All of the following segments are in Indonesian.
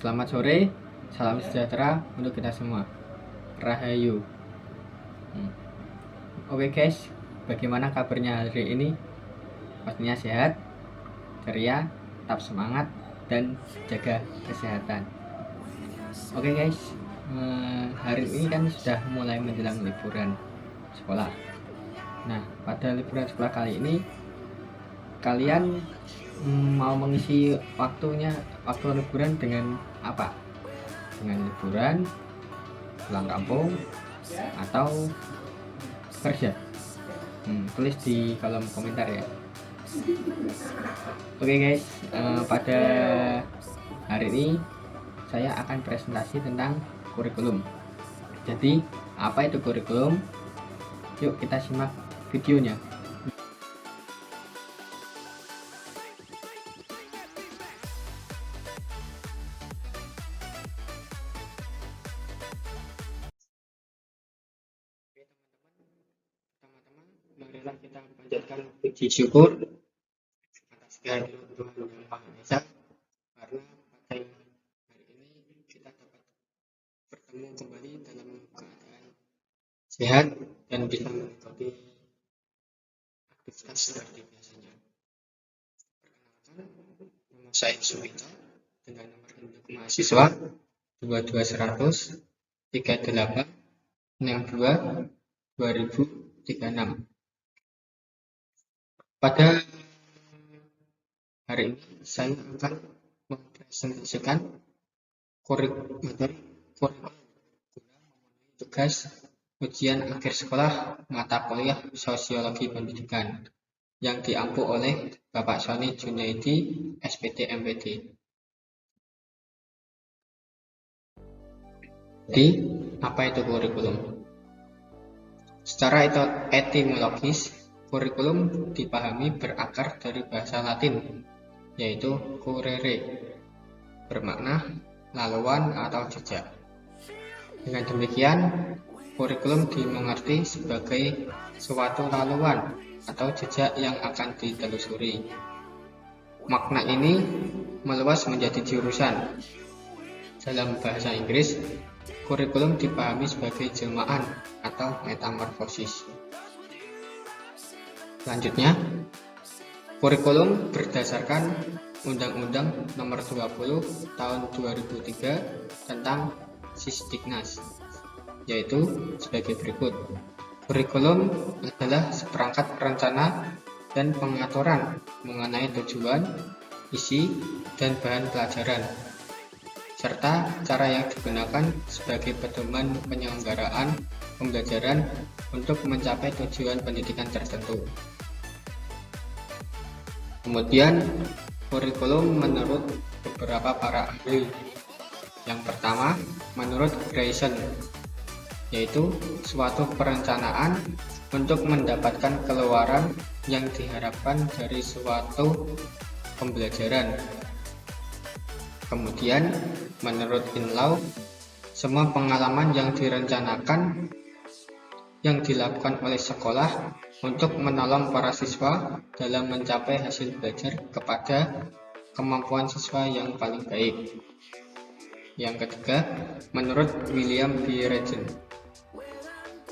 Selamat sore, salam sejahtera untuk kita semua. Rahayu. Oke guys, bagaimana kabarnya hari ini? Pastinya sehat, ceria, tetap semangat, dan jaga kesehatan. Oke guys, hari ini kan sudah mulai menjelang liburan sekolah. Nah, pada liburan sekolah kali ini, kalian mau mengisi waktu liburan dengan apa? Dengan liburan, pulang kampung, atau kerja? Tulis di kolom komentar ya. Oke guys, pada hari ini saya akan presentasi tentang kurikulum. Jadi apa itu kurikulum? Yuk kita simak videonya. Teman-teman, marilah kita panjatkan puji syukur atas kehadiran Tuhan Yang Maha Esa, karena pada hari ini kita dapat bertemu kembali dalam keadaan sehat dan bisa mengikuti aktivitas seperti biasanya. Perkenalkan, nama saya Sumita dengan nomor induk mahasiswa 22100 38 62 2036. Pada hari ini saya akan mempresentasikan kurikulum guna memenuhi tugas ujian akhir sekolah mata kuliah Sosiologi Pendidikan yang diampu oleh Bapak Sony Junaidi, SPT MPD. Jadi, apa itu kurikulum? Secara etimologis, kurikulum dipahami berakar dari bahasa Latin, yaitu currere, bermakna laluan atau jejak. Dengan demikian, kurikulum dimengerti sebagai suatu laluan atau jejak yang akan ditelusuri. Makna ini meluas menjadi jurusan. Dalam bahasa Inggris, kurikulum dipahami sebagai jelmaan atau metamorfosis. Selanjutnya, kurikulum berdasarkan Undang-Undang Nomor 20 Tahun 2003 tentang Sisdiknas, yaitu sebagai berikut. Kurikulum adalah seperangkat rencana dan pengaturan mengenai tujuan, isi, dan bahan pelajaran, serta cara yang digunakan sebagai pedoman penyelenggaraan pembelajaran untuk mencapai tujuan pendidikan tertentu. Kemudian, kurikulum menurut beberapa para ahli. Yang pertama, menurut Grayson, yaitu suatu perencanaan untuk mendapatkan keluaran yang diharapkan dari suatu pembelajaran. Kemudian, menurut Inlaw, semua pengalaman yang direncanakan yang dilakukan oleh sekolah untuk menolong para siswa dalam mencapai hasil belajar kepada kemampuan siswa yang paling baik. Yang ketiga, menurut William B. Regent,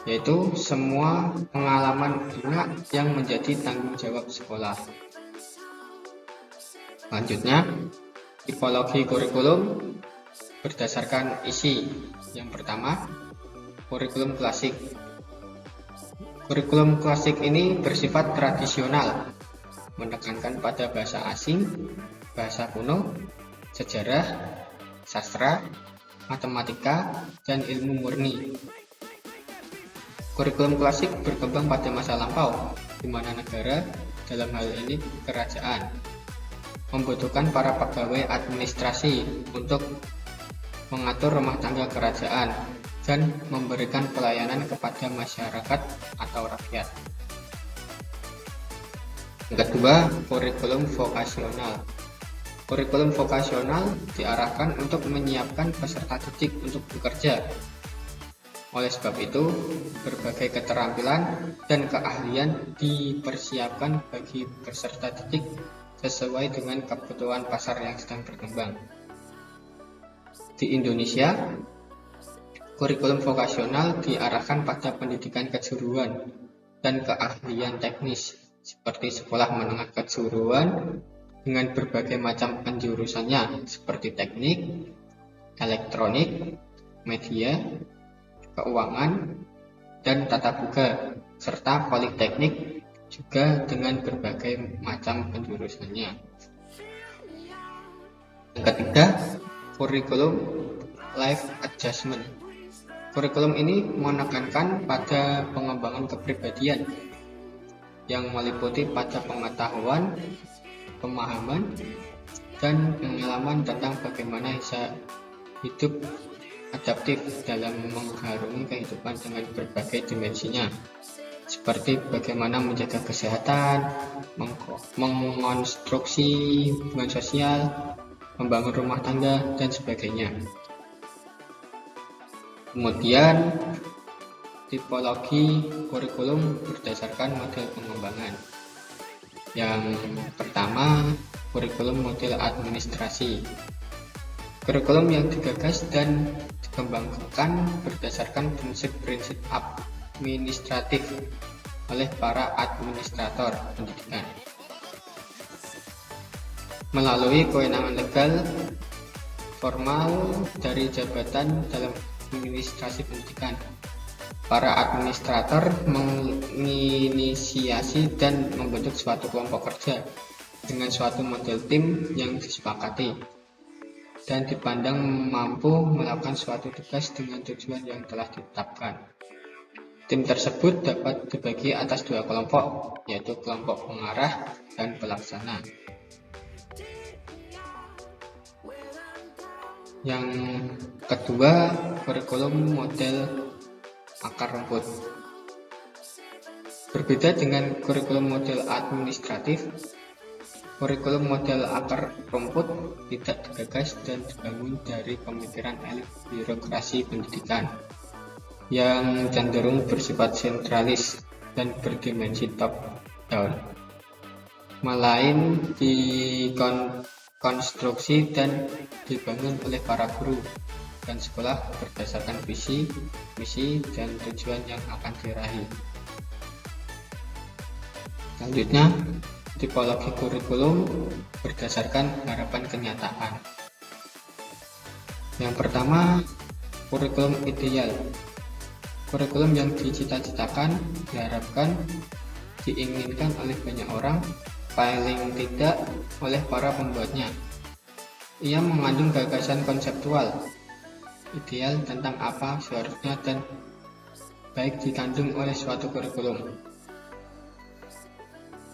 yaitu semua pengalaman anak yang menjadi tanggung jawab sekolah. Selanjutnya, tipologi kurikulum berdasarkan isi. Yang pertama, kurikulum klasik. Kurikulum klasik ini bersifat tradisional, menekankan pada bahasa asing, bahasa kuno, sejarah, sastra, matematika, dan ilmu murni. Kurikulum klasik berkembang pada masa lampau, di mana negara, dalam hal ini kerajaan, membutuhkan para pegawai administrasi untuk mengatur rumah tangga kerajaan dan memberikan pelayanan kepada masyarakat atau rakyat. Yang kedua, kurikulum vokasional. Kurikulum vokasional diarahkan untuk menyiapkan peserta didik untuk bekerja. Oleh sebab itu, berbagai keterampilan dan keahlian dipersiapkan bagi peserta didik sesuai dengan kebutuhan pasar yang sedang berkembang. Di Indonesia, kurikulum vokasional diarahkan pada pendidikan kejuruan dan keahlian teknis, seperti sekolah menengah kejuruan dengan berbagai macam penjurusannya, seperti teknik, elektronik, media, keuangan, dan tata boga, serta politeknik juga dengan berbagai macam penjurusannya. Yang ketiga, kurikulum life adjustment. Kurikulum ini menekankan pada pengembangan kepribadian yang meliputi pada pengetahuan, pemahaman, dan pengalaman tentang bagaimana hidup adaptif dalam menggarungi kehidupan dengan berbagai dimensinya, seperti bagaimana menjaga kesehatan, mengonstruksi hubungan sosial, membangun rumah tangga, dan sebagainya. Kemudian, tipologi kurikulum berdasarkan model pengembangan. Yang pertama, kurikulum model administrasi. Kurikulum yang digagas dan dikembangkan berdasarkan prinsip-prinsip administratif oleh para administrator pendidikan melalui kewenangan legal formal dari jabatan dalam administrasi pendidikan. Para administrator menginisiasi dan membentuk suatu kelompok kerja dengan suatu model tim yang disepakati dan dipandang mampu melakukan suatu tugas dengan tujuan yang telah ditetapkan. Tim tersebut dapat dibagi atas dua kelompok, yaitu kelompok pengarah dan pelaksana. Yang kedua, kurikulum model akar rumput. Berbeda dengan kurikulum model administratif, kurikulum model akar rumput tidak digagas dan dibangun dari pemikiran elit birokrasi pendidikan yang cenderung bersifat sentralis dan berdimensi top-down, melainkan dikonstruksi dan dibangun oleh para guru dan sekolah berdasarkan visi, misi, dan tujuan yang akan diraih. Selanjutnya, tipologi kurikulum berdasarkan harapan kenyataan. Yang pertama, kurikulum ideal. Kurikulum yang dicita-citakan, diharapkan, diinginkan oleh banyak orang, paling tidak oleh para pembuatnya. Ia mengandung gagasan konseptual, ideal tentang apa seharusnya dan baik dikandung oleh suatu kurikulum.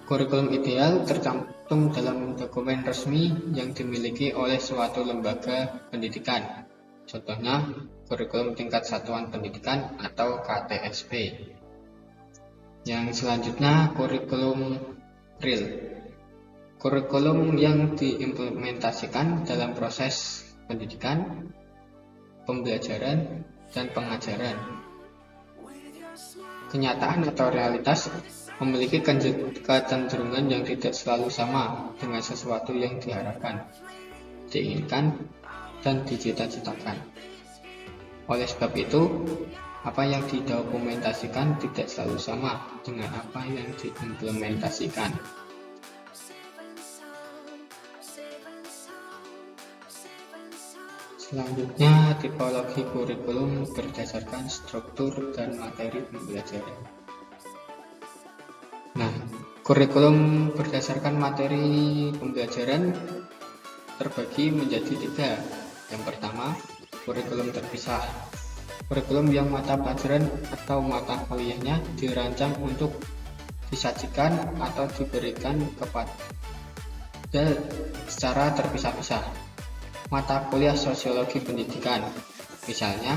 Kurikulum ideal tercantum dalam dokumen resmi yang dimiliki oleh suatu lembaga pendidikan. Contohnya, kurikulum tingkat satuan pendidikan atau KTSP. Yang selanjutnya, kurikulum real. Kurikulum yang diimplementasikan dalam proses pendidikan, pembelajaran, dan pengajaran. Kenyataan atau realitas memiliki kecenderungan yang tidak selalu sama dengan sesuatu yang diharapkan, diinginkan, dan dicita-citakan. Oleh sebab itu, apa yang didokumentasikan tidak selalu sama dengan apa yang diimplementasikan. Selanjutnya, tipologi kurikulum berdasarkan struktur dan materi pembelajaran. Nah, kurikulum berdasarkan materi pembelajaran terbagi menjadi tiga. Yang pertama, kurikulum terpisah. Kurikulum yang mata pelajaran atau mata kuliahnya dirancang untuk disajikan atau diberikan kepada secara terpisah-pisah. Mata kuliah sosiologi pendidikan, misalnya,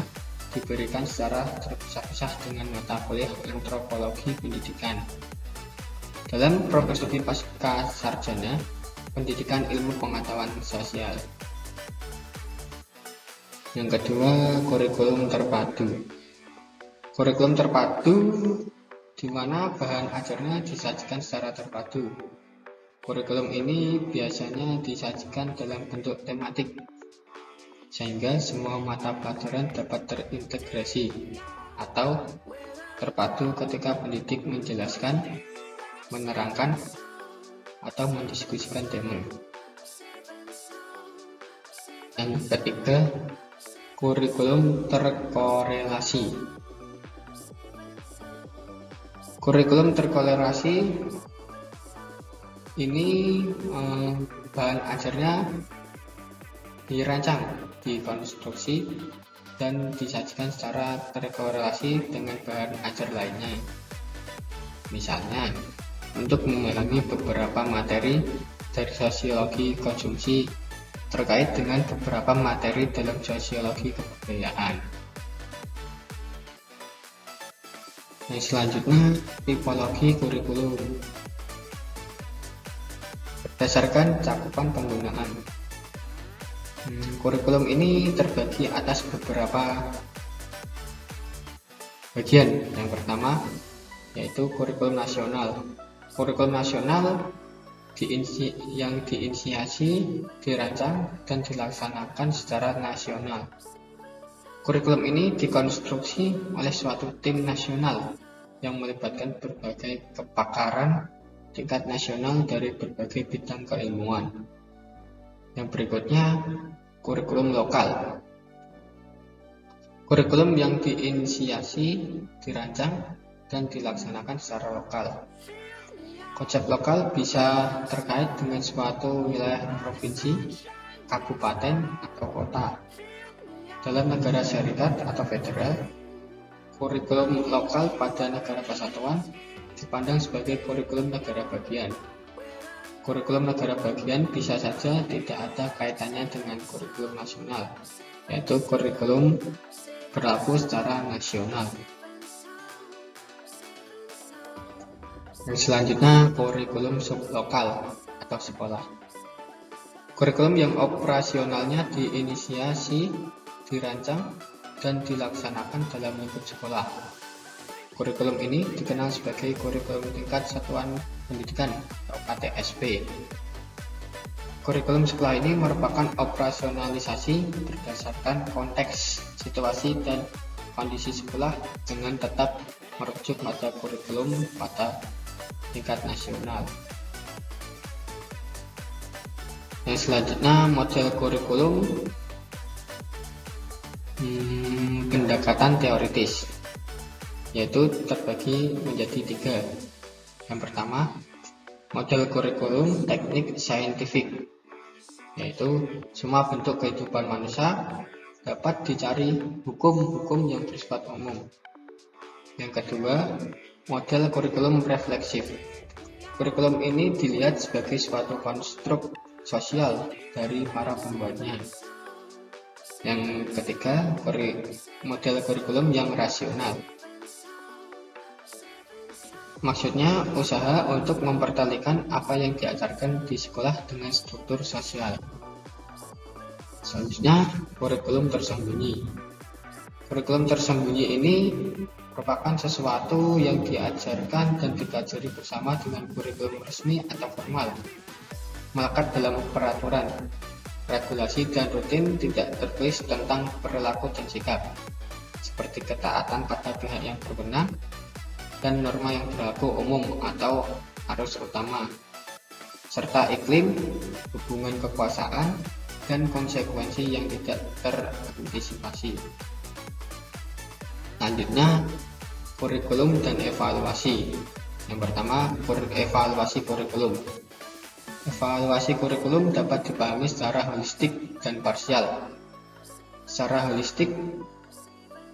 diberikan secara terpisah-pisah dengan mata kuliah antropologi pendidikan. Dalam profesi pasca sarjana, pendidikan ilmu pengetahuan sosial. Yang kedua, kurikulum terpadu. Kurikulum terpadu di mana bahan ajarnya disajikan secara terpadu. Kurikulum ini biasanya disajikan dalam bentuk tematik, sehingga semua mata pelajaran dapat terintegrasi atau terpadu ketika pendidik menjelaskan, menerangkan, atau mendiskusikan tema. Yang ketiga, kurikulum terkorelasi. Kurikulum terkorelasi ini bahan ajarnya dirancang, dikonstruksi, dan disajikan secara terkorelasi dengan bahan ajar lainnya. Misalnya, untuk memahami beberapa materi dari sosiologi konsumsi terkait dengan beberapa materi dalam sosiologi kebudayaan. Yang selanjutnya, tipologi kurikulum. Berdasarkan cakupan penggunaan, kurikulum ini terbagi atas beberapa bagian. Yang pertama, yaitu kurikulum nasional. Kurikulum nasional yang diinisiasi, dirancang, dan dilaksanakan secara nasional. Kurikulum ini dikonstruksi oleh suatu tim nasional yang melibatkan berbagai kepakaran tingkat nasional dari berbagai bidang keilmuan. Yang berikutnya, kurikulum lokal. Kurikulum yang diinisiasi, dirancang, dan dilaksanakan secara lokal. Konsep lokal bisa terkait dengan suatu wilayah provinsi, kabupaten, atau kota. Dalam negara syarikat atau federal, kurikulum lokal pada negara kesatuan dipandang sebagai kurikulum negara bagian. Kurikulum negara bagian bisa saja tidak ada kaitannya dengan kurikulum nasional, yaitu kurikulum berlaku secara nasional. Yang selanjutnya, kurikulum sublokal atau sekolah. Kurikulum yang operasionalnya diinisiasi, dirancang, dan dilaksanakan dalam lingkup sekolah. Kurikulum ini dikenal sebagai kurikulum tingkat satuan pendidikan atau KTSP. Kurikulum sekolah ini merupakan operasionalisasi berdasarkan konteks, situasi, dan kondisi sekolah dengan tetap merujuk pada kurikulum pada tingkat nasional. Yang selanjutnya, model kurikulum pendekatan teoritis, yaitu terbagi menjadi 3. Yang pertama, model kurikulum teknik saintifik, yaitu semua bentuk kehidupan manusia dapat dicari hukum-hukum yang bersifat umum. Yang kedua, model kurikulum refleksif. Kurikulum ini dilihat sebagai suatu konstruk sosial dari para pembuatnya. Yang ketiga, model kurikulum yang rasional. Maksudnya, usaha untuk mempertalikan apa yang diajarkan di sekolah dengan struktur sosial. Selanjutnya, kurikulum tersembunyi. Kurikulum tersembunyi ini merupakan sesuatu yang diajarkan dan dipelajari bersama dengan kurikulum resmi atau formal, melekat dalam peraturan, regulasi, dan rutin tidak tertulis tentang perilaku dan sikap, seperti ketaatan pada pihak yang berwenang dan norma yang berlaku umum atau arus utama, serta iklim, hubungan kekuasaan, dan konsekuensi yang tidak terantisipasi. Selanjutnya, kurikulum dan evaluasi. Yang pertama, evaluasi kurikulum. Evaluasi kurikulum dapat dipahami secara holistik dan parsial. Secara holistik,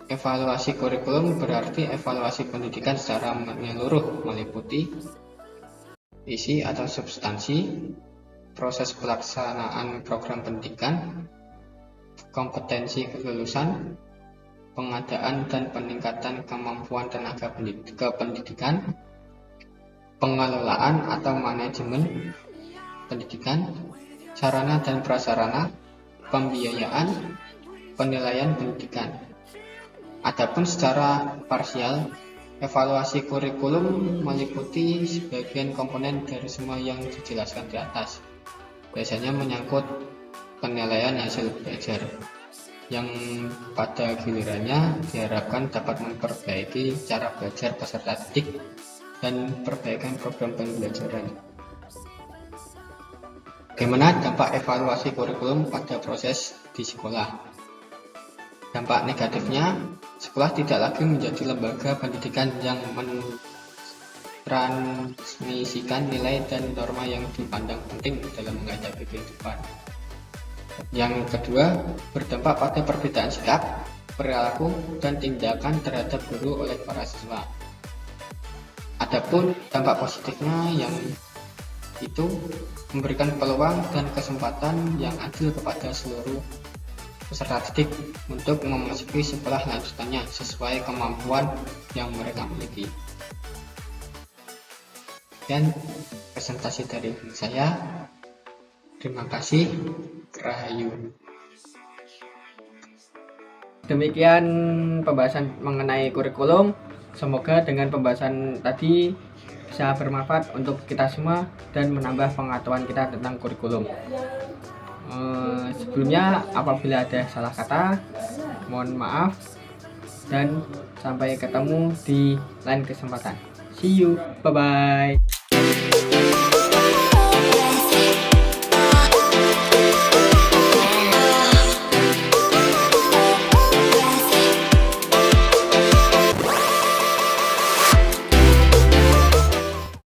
evaluasi kurikulum berarti evaluasi pendidikan secara menyeluruh, meliputi isi atau substansi, proses pelaksanaan program pendidikan, kompetensi kelulusan, pengadaan dan peningkatan kemampuan tenaga pendidikan, pengelolaan atau manajemen pendidikan, sarana dan prasarana, pembiayaan, penilaian pendidikan. Adapun secara parsial, evaluasi kurikulum meliputi sebagian komponen dari semua yang dijelaskan di atas. Biasanya menyangkut penilaian hasil belajar. yang pada gilirannya diharapkan dapat memperbaiki cara belajar peserta didik dan perbaikan program pembelajaran. Bagaimana dampak evaluasi kurikulum pada proses di sekolah? Dampak negatifnya, sekolah tidak lagi menjadi lembaga pendidikan yang mentransmisikan nilai dan norma yang dipandang penting dalam menghadapi kehidupan. Yang kedua, berdampak pada perbedaan sikap, perilaku, dan tindakan terhadap guru oleh para siswa. Adapun dampak positifnya yang itu memberikan peluang dan kesempatan yang adil kepada seluruh peserta didik untuk memasuki sekolah lanjutannya sesuai kemampuan yang mereka miliki. Dan presentasi dari saya. Terima kasih. Rahayu. Demikian pembahasan mengenai kurikulum. Semoga dengan pembahasan tadi bisa bermanfaat untuk kita semua dan menambah pengetahuan kita tentang kurikulum. Sebelumnya apabila ada salah kata, mohon maaf dan sampai ketemu di lain kesempatan. See you, bye bye.